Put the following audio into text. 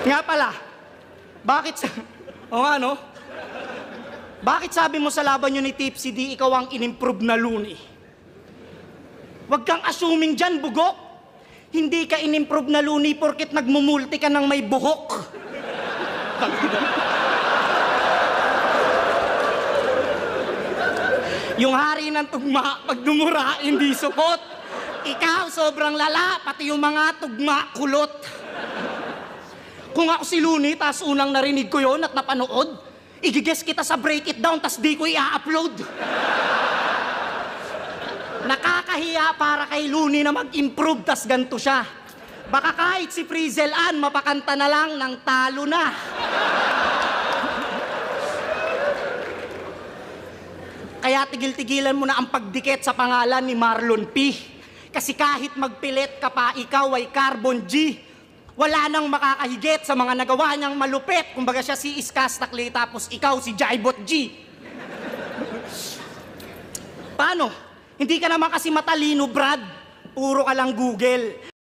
Nga pala, bakit o nga, no? Bakit sabi mo sa laban nyo ni Tipsy D, ikaw ang inimprove na Looney? Huwag kang assuming dyan, bugok. Hindi ka inimprove na Looney porket nagmumulti ka ng may buhok. Yung hari ng tugma, pag dumura, hindi supot. Ikaw, sobrang lala, pati yung mga tugma, kulot. Kung ako si Looney, tas unang narinig ko yon at napanood, igigess kita sa Break It Down, tas di ko i-upload. Nakakahiya para kay Looney na mag-improve, tas ganito siya. Baka kahit si Frizzle Ann, mapakanta na lang ng talo na. Kaya tigil-tigilan mo na ang pagdikit sa pangalan ni Marlon P. Kasi kahit magpilit ka pa, ikaw ay Carbon G. Wala nang makakahigit sa mga nagawa niyang malupit. Kumbaga siya si Iskastakli, tapos ikaw si Jaibot G. Paano? Hindi ka naman kasi matalino, Brad. Puro ka lang Google.